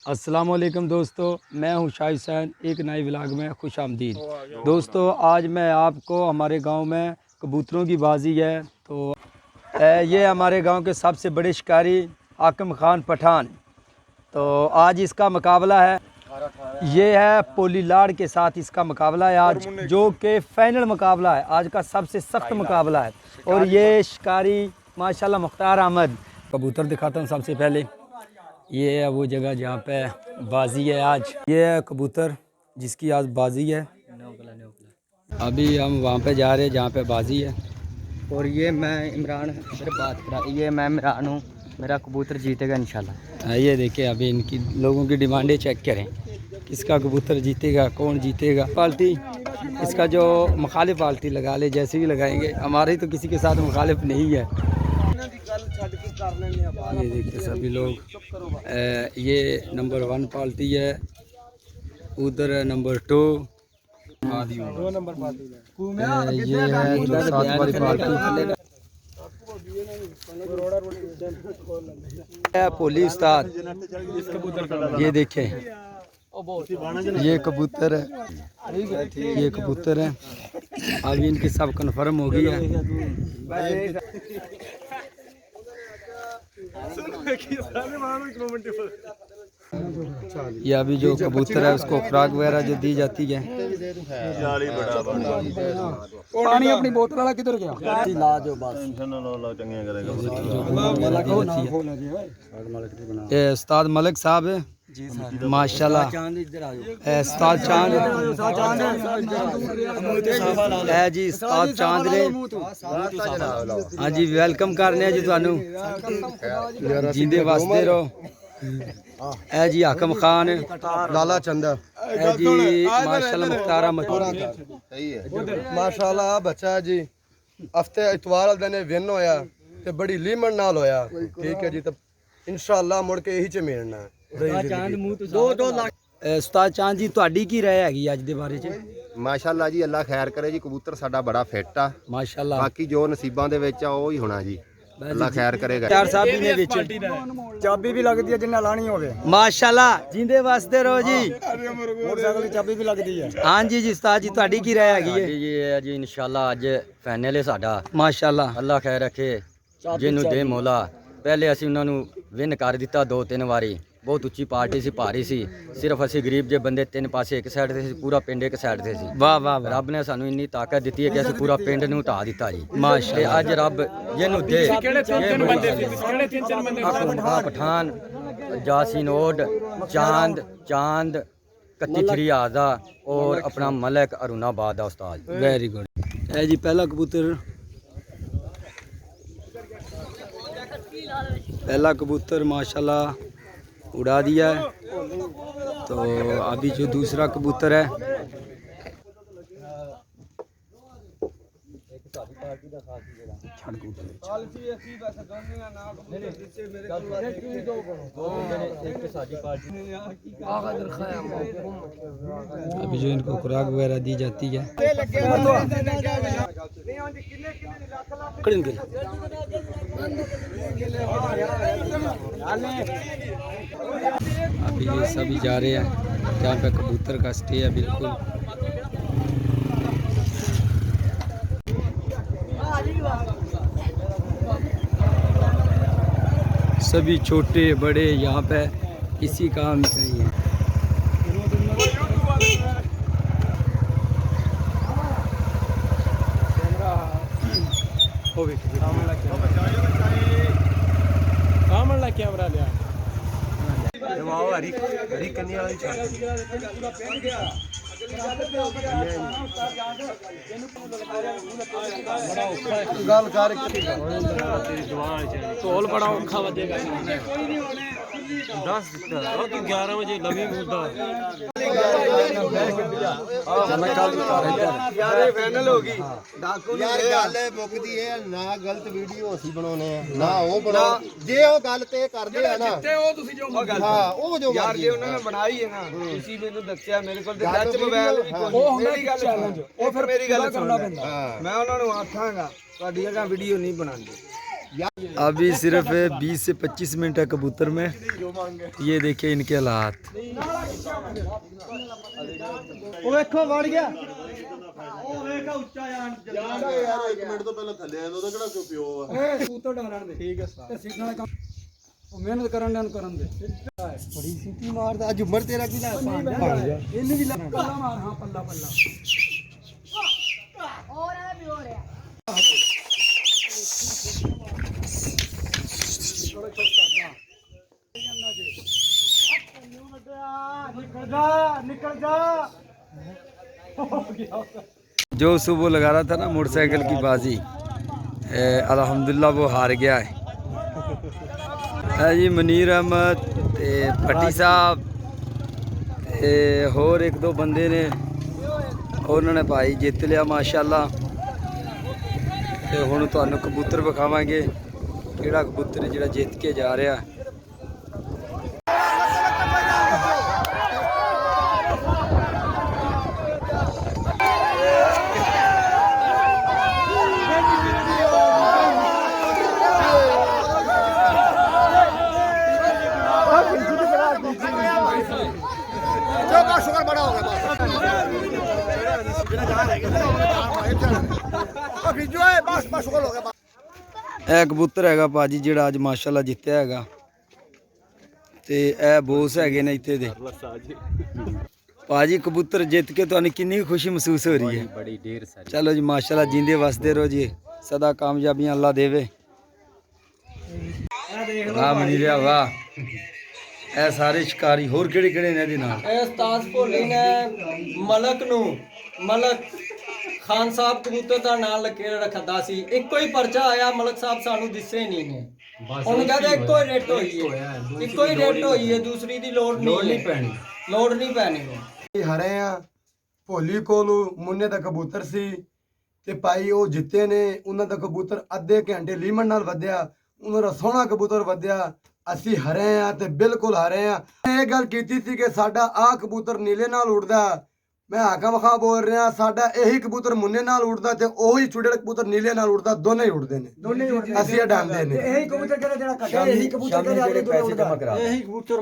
السلام علیکم دوستو، میں ہوں شاہ حسین، ایک نئے ولاگ میں خوش آمدید۔ دوستو آج میں آپ کو ہمارے گاؤں میں کبوتروں کی بازی ہے، تو یہ ہمارے گاؤں کے سب سے بڑے شکاری حاکم خان پٹھان، تو آج اس کا مقابلہ ہے، یہ ہے پولی لاڑ کے ساتھ اس کا مقابلہ ہے آج، جو کہ فائنل مقابلہ ہے، آج کا سب سے سخت مقابلہ ہے۔ اور یہ شکاری ماشاءاللہ مختار احمد، کبوتر دکھاتا ہوں سب سے پہلے۔ یہ ہے وہ جگہ جہاں پہ بازی ہے آج، یہ ہے کبوتر جس کی آج بازی ہے۔ ابھی ہم وہاں پہ جا رہے ہیں جہاں پہ بازی ہے، اور یہ میں عمران یہ میں عمران ہوں، میرا کبوتر جیتے گا انشاءاللہ۔ یہ دیکھیں ابھی ان کی لوگوں کی ڈیمانڈیں چیک کریں، کس کا کبوتر جیتے گا، کون جیتے گا۔ پالٹی اس کا جو مخالف پالٹی لگا لے، جیسے بھی لگائیں گے، ہماری تو کسی کے ساتھ مخالف نہیں ہے۔ یہ دیکھیں سبھی لوگ، یہ نمبر 1 پالٹی ہے، ادھر ہے نمبر 2، یہ ہے 7 والی پالٹی، پولی استاد۔ یہ دیکھیں یہ کبوتر ہے، یہ کبوتر ہے، ابھی ان کی سب کنفرم ہو گئی ہے۔ یہ ابھی جو کبوتر ہے اس کو خوراک وغیرہ جو دی جاتی ہے۔ پانی اپنی بوتل والا کدھر گیا؟ یہ استاد ملک صاحب ہے، ماشاءاللہ استاد چاند ہے جی، استاد چاند نے ہاں جی ویلکم کرنے ہیں جی، تانوں جیندے واسطے رہو۔ اے جی حاکم خان لالا چندا، اے جی ماشاءاللہ مختار احمد، ماشاءاللہ بچہ جی ہفتے اتوار والے دن ون ہویا تے بڑی لیمن نال ہویا، ٹھیک ہے جی، تو انشاءاللہ مڑ کے یہی چ ملنا ہے۔ استاد چاند جی تہاڈی کی رائے ہے اج دے بارے چ؟ ماشاءاللہ جی، اللہ خیر کرے جی، کبوتر ساڈا بڑا فٹ آ، ماشاءاللہ باقی جو نصیباں دے وچ آ وہی ہونا جی، اللہ خیر کرے گا۔ چار صاحب بھی نے وچ چابی بھی لگتی ہے جنہیں لانی ہوگی، ماشاءاللہ جیندے واسطے رہو جی۔ موٹر سائیکل کی چابی بھی لگتی ہے۔ ہاں جی جی استاد جی تہاڈی کی رائے ہے یہ جی انشاءاللہ اج فائنل ہے ساڈا، ماشاءاللہ اللہ خیر رکھے جنوں دے مولا۔ پہلے اسی انہاں نوں ون کر دتا 2-3 واری، بہت اچھی پارٹی سی، بھاری سی، صرف اسی غریب جے بندے 3 پاسے ایک سائڈ تے سی، پورا پنڈ ایک سائڈ تے سی۔ واہ واہ واہ، رب نے سانو اتنی طاقت دیتی ہے کہ اسی پورا پنڈ نوں ٹھا دتا جی، ماشاءاللہ۔ اج رب جنوں دے پٹھان، جاسین اوڈ، چاند کتی تھری آزا اور اپنا ملک ارون آباد دا استاد۔ Very good. اے جی پہلا کبوتر، پہلا کبوتر ماشاءاللہ اڑا دیا ہے، تو ابھی جو دوسرا کبوتر ہے ابھی جو ان کو خوراک وغیرہ دی جاتی ہے۔ ابھی یہ سبھی جا رہے ہیں جہاں پہ کبوتر کا سٹے ہے بالکل۔ سبھی چھوٹے بڑے یہاں پہ اسی کام میں ہی ہیں۔ ਢੋਲ ਬੜਾ ਔਖਾ ਵੱਜੇਗਾ 10 11 ਵਜੇ ਲਵੀ ਮੁੱਦਾ ਯਾਰ ਫਾਈਨਲ ਹੋ ਗਈ ਡਾਕੂ ਯਾਰ ਗੱਲ ਮੁੱਕਦੀ ਹੈ ਨਾ, ਗਲਤ ਵੀਡੀਓ ਅਸੀਂ ਬਣਾਉਨੇ ਆ ਨਾ ਉਹ ਬਣਾਓ, ਜੇ ਉਹ ਗੱਲ ਤੇ ਕਰਦੇ ਆ ਨਾ ਜਿੱਤੇ ਉਹ ਤੁਸੀਂ ਜੋ ਗੱਲ ਹਾਂ ਉਹ ਜੋ ਯਾਰ ਜੇ ਉਹਨਾਂ ਨੇ ਬਣਾਈ ਹੈ ਨਾ, ਤੁਸੀਂ ਮੈਨੂੰ ਦੱਸਿਆ ਮੇਰੇ ਕੋਲ ਤੇ ਟੱਚ ਮੋਬਾਈਲ ਉਹ ਮੇਰੀ ਗੱਲ ਚੈਲੰਜ, ਉਹ ਫਿਰ ਮੇਰੀ ਗੱਲ ਸੁਣਨਾ ਪੈਂਦਾ, ਮੈਂ ਉਹਨਾਂ ਨੂੰ ਆਖਾਂਗਾ ਤੁਹਾਡੀ ਜਗ੍ਹਾ ਵੀਡੀਓ ਨਹੀਂ ਬਣਾਉਂਦੇ, अभी सिर्फ 20 से 25 मिनट है कबूतर में। ये देखिए इनके हालात। ਮਿਹਨਤ ਕਰਨ ਦੇ ਕਰਨ ਦੇ ਬੜੀ ਸੀਟੀ ਮਾਰਦਾ ਅੱਜ ਉਮਰ ਤੇਰਾ ਕੀ ਲੱਗਦਾ ਇਹਨੂੰ ਵੀ ਪੱਲਾ ਮਾਰ ਹਾਂ ਪੱਲਾ ਪੱਲਾ ਹੋਰ ਆ ਵੀ ਹੋ ਰਿਹਾ ਨਿਕਲ जा जो सुबह लगा रहा था ना मोटरसाइकिल की बाजी, अल्हम्दुलिल्लाह वो हार गया है। जी मनीर अहमद ते भट्टी साहब ते होर एक दो बंदे ने, उन्होंने भाई जित लिया माशाअल्लाह। ते हुण तुहानूं कबूतर विखावांगे किहड़ा कबूतर है जिहड़ा जित के जा रहा है। शुगर बड़ा हो गया बस शुगर हो गया। ਇਹ ਕਬੂਤਰ ਹੈਗਾ ਭਾਜੀ ਜਿਹੜਾ ਅੱਜ ਮਾਸ਼ਾਅੱਲਾ ਜਿੱਤਿਆ ਹੈਗਾ, ਤੇ ਇਹ ਬੋਸ ਹੈਗੇ ਨੇ ਇੱਥੇ ਦੇ। ਭਾਜੀ ਕਬੂਤਰ ਜਿੱਤ ਕੇ ਤੁਹਾਨੂੰ ਕਿੰਨੀ ਖੁਸ਼ੀ ਮਹਿਸੂਸ ਹੋ ਰਹੀ ਹੈ? बड़ी ढेर सारी। ਚਲੋ ਜੀ ਮਾਸ਼ਾਅੱਲਾ ਜਿੰਦੇ ਵਸਦੇ ਰਹੋ ਜੀ, ਸਦਾ ਕਾਮਯਾਬੀਆਂ ਅੱਲਾ ਦੇਵੇ। ਵਾਹ ਮਨੀਰਿਆ ਵਾਹ। ਇਹ ਸਾਰੇ ਸ਼ਿਕਾਰੀ ਹੋਰ ਕਿਹੜੇ ਕਿਹੜੇ ਨੇ ਇਹਦੇ ਨਾਲ? ਇਹ ਉਸਤਾਦ ਭੋਲੀ ਨੇ ਮਲਕ ਖਾਨ ਸਾਹਿਬ ਕਬੂਤਰ ਦਾ ਨਾਂ ਲਕੇ ਰੱਖਦਾ ਸੀ। ਇੱਕੋ ਹੀ ਪਰਚਾ ਆਇਆ, ਮਲਕ ਸਾਹਿਬ ਸਾਨੂੰ ਦਿਸੇ ਨਹੀਂ ਨੇ। ਉਹਨੂੰ ਕਹਿੰਦੇ ਇੱਕੋ ਹੀ ਰੇਟ ਹੋਈ ਹੈ, ਦੂਸਰੀ ਦੀ ਲੋੜ ਨਹੀਂ ਪੈਣੀ। ਹਰੇ ਆ ਭੋਲੀ ਕੋਲੋਂ ਮੁੰਨੇ ਦਾ ਕਬੂਤਰ ਸੀ ਤੇ ਭਾਈ ਉਹ ਜਿੱਤੇ ਨੇ। ਉਹਨਾਂ ਦਾ ਕਬੂਤਰ ਅੱਧੇ ਘੰਟੇ ਲੀਮਨ ਨਾਲ ਵਧਿਆ, ਉਹਨਾਂ ਦਾ ਸੋਹਣਾ ਕਬੂਤਰ ਵਧਿਆ। ਅਸੀਂ ਹਰੇ ਆ ਤੇ ਬਿਲਕੁਲ ਹਰੇ ਆ। ਇਹ ਗੱਲ ਕੀਤੀ ਸੀ ਕਿ ਸਾਡਾ ਆਹ ਕਬੂਤਰ ਨੀਲੇ ਨਾਲ ਉੱਡਦਾ। ਮੈਂ ਹਾਕਮ ਖਾਂ ਬੋਲ ਰਿਹਾ, ਸਾਡਾ ਇਹੀ ਕਬੂਤਰ ਮੁੰਨੇ ਨਾਲ ਉੱਡਦਾ ਤੇ ਉਹੀ ਛੁੱਡੇ ਕਬੂਤਰ ਨੀਲੇ ਨਾਲ ਉੱਡਦਾ। ਦੋਨੇ ਹੀ ਉੱਡਦੇ ਨੇ, ਅਸੀਂ ਡਾਂਦੇ ਨੇ। ਇਹੀ ਕਬੂਤਰ ਜਿਹੜਾ ਕੱਢਿਆ, ਇਹੀ ਕਬੂਤਰ ਜਿਹੜਾ ਉੱਡਦਾ, ਇਹੀ ਕਬੂਤਰ